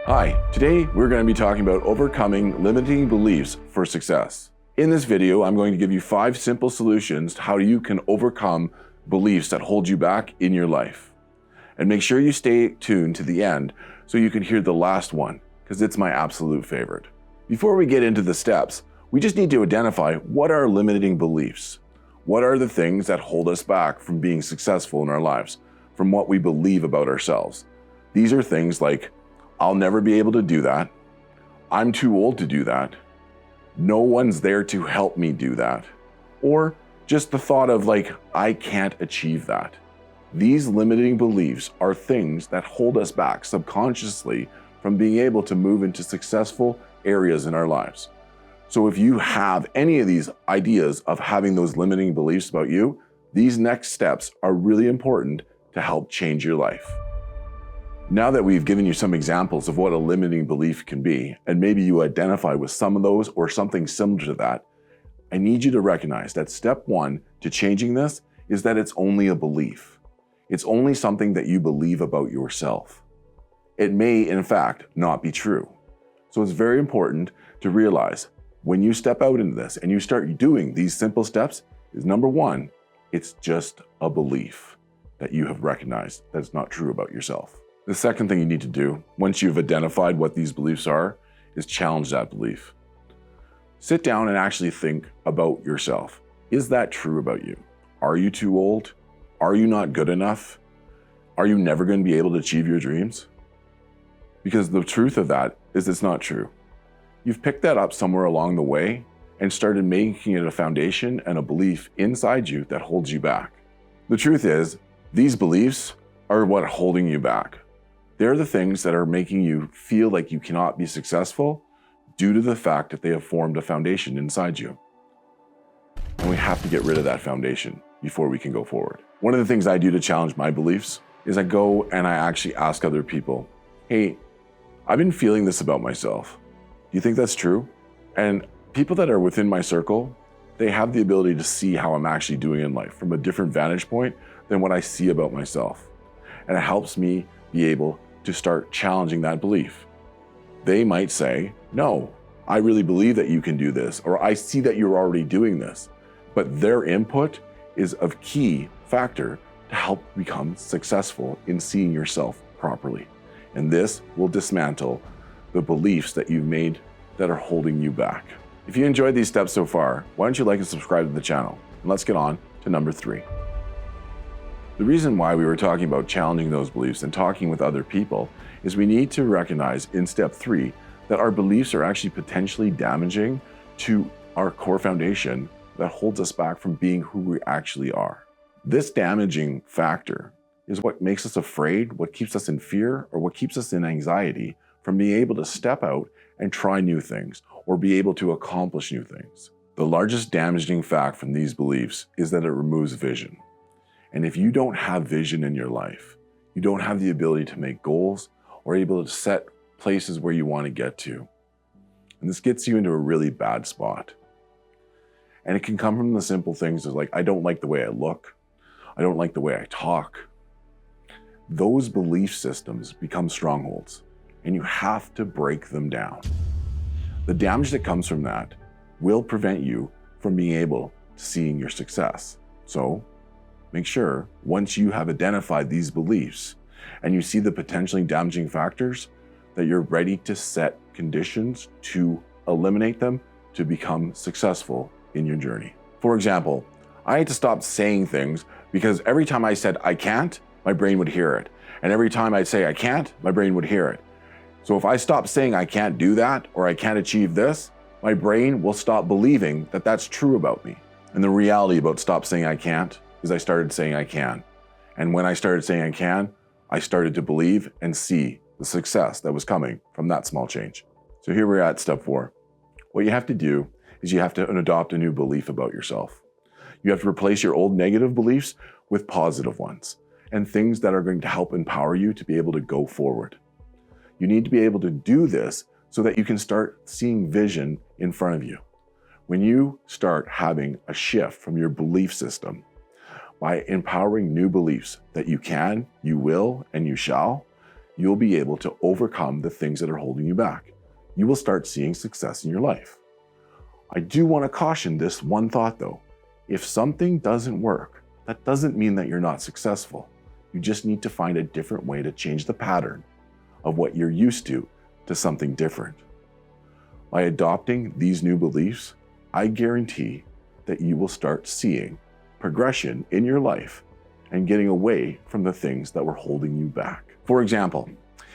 Hi, today we're going to be talking about overcoming limiting beliefs for success. In this video, I'm going to give you 5 simple solutions to how you can overcome beliefs that hold you back in your life. And make sure you stay tuned to the end so you can hear the last one, because it's my absolute favorite. Before we get into the steps, we just need to identify what are limiting beliefs. What are the things that hold us back from being successful in our lives, from what we believe about ourselves? These are things like, I'll never be able to do that. I'm too old to do that. No one's there to help me do that. Or just the thought of like, I can't achieve that. These limiting beliefs are things that hold us back subconsciously from being able to move into successful areas in our lives. So if you have any of these ideas of having those limiting beliefs about you, these next steps are really important to help change your life. Now that we've given you some examples of what a limiting belief can be, and maybe you identify with some of those or something similar to that, I need you to recognize that step 1 to changing this is that it's only a belief. It's only something that you believe about yourself. It may, in fact, not be true. So it's very important to realize when you step out into this and you start doing these simple steps is number 1, it's just a belief that you have recognized that it's not true about yourself. The second thing you need to do, once you've identified what these beliefs are, is challenge that belief. Sit down and actually think about yourself. Is that true about you? Are you too old? Are you not good enough? Are you never going to be able to achieve your dreams? Because the truth of that is it's not true. You've picked that up somewhere along the way and started making it a foundation and a belief inside you that holds you back. The truth is, these beliefs are what are holding you back. They're the things that are making you feel like you cannot be successful due to the fact that they have formed a foundation inside you. And we have to get rid of that foundation before we can go forward. One of the things I do to challenge my beliefs is I go and I actually ask other people, hey, I've been feeling this about myself. Do you think that's true? And people that are within my circle, they have the ability to see how I'm actually doing in life from a different vantage point than what I see about myself. And it helps me be able to start challenging that belief. They might say, no, I really believe that you can do this, or I see that you're already doing this. But their input is a key factor to help become successful in seeing yourself properly. And this will dismantle the beliefs that you've made that are holding you back. If you enjoyed these steps so far, why don't you like and subscribe to the channel? And let's get on to number 3. The reason why we were talking about challenging those beliefs and talking with other people is we need to recognize in step 3 that our beliefs are actually potentially damaging to our core foundation that holds us back from being who we actually are. This damaging factor is what makes us afraid, what keeps us in fear, or what keeps us in anxiety from being able to step out and try new things or be able to accomplish new things. The largest damaging fact from these beliefs is that it removes vision. And if you don't have vision in your life, you don't have the ability to make goals or able to set places where you want to get to. And this gets you into a really bad spot. And it can come from the simple things like, I don't like the way I look. I don't like the way I talk. Those belief systems become strongholds, and you have to break them down. The damage that comes from that will prevent you from being able to seeing your success. So make sure once you have identified these beliefs and you see the potentially damaging factors, that you're ready to set conditions to eliminate them to become successful in your journey. For example, I had to stop saying things because every time I said I can't, my brain would hear it. And every time I'd say I can't, my brain would hear it. So if I stop saying I can't do that or I can't achieve this, my brain will stop believing that that's true about me. And the reality about stop saying I can't is I started saying I can. And when I started saying I can, I started to believe and see the success that was coming from that small change. So here we're at step 4. What you have to do is you have to adopt a new belief about yourself. You have to replace your old negative beliefs with positive ones and things that are going to help empower you to be able to go forward. You need to be able to do this so that you can start seeing vision in front of you. When you start having a shift from your belief system by empowering new beliefs that you can, you will, and you shall, you'll be able to overcome the things that are holding you back. You will start seeing success in your life. I do want to caution this one thought though. If something doesn't work, that doesn't mean that you're not successful. You just need to find a different way to change the pattern of what you're used to something different. By adopting these new beliefs, I guarantee that you will start seeing progression in your life and getting away from the things that were holding you back. For example,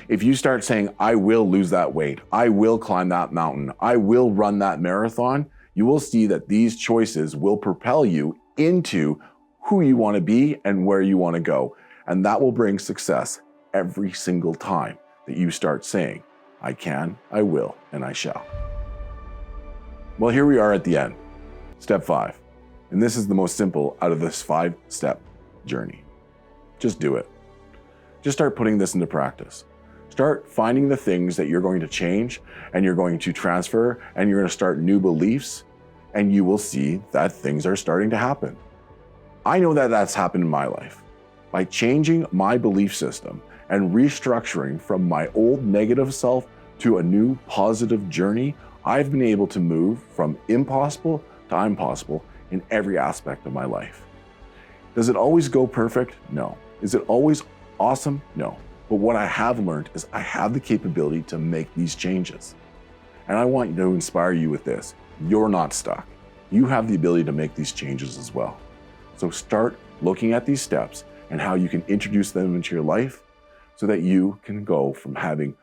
if you start saying, I will lose that weight, I will climb that mountain, I will run that marathon, you will see that these choices will propel you into who you want to be and where you want to go. And that will bring success every single time that you start saying, I can, I will, and I shall. Well, here we are at the end. Step 5. And this is the most simple out of this 5-step journey. Just do it. Just start putting this into practice. Start finding the things that you're going to change and you're going to transfer and you're going to start new beliefs, and you will see that things are starting to happen. I know that that's happened in my life. By changing my belief system and restructuring from my old negative self to a new positive journey, I've been able to move from impossible to I'm possible in every aspect of my life. Does it always go perfect? No. Is it always awesome? No. But what I have learned is I have the capability to make these changes. And I want to inspire you with this. You're not stuck. You have the ability to make these changes as well. So start looking at these steps and how you can introduce them into your life so that you can go from having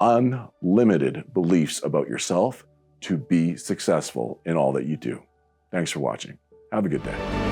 unlimited beliefs about yourself to be successful in all that you do. Thanks for watching. Have a good day.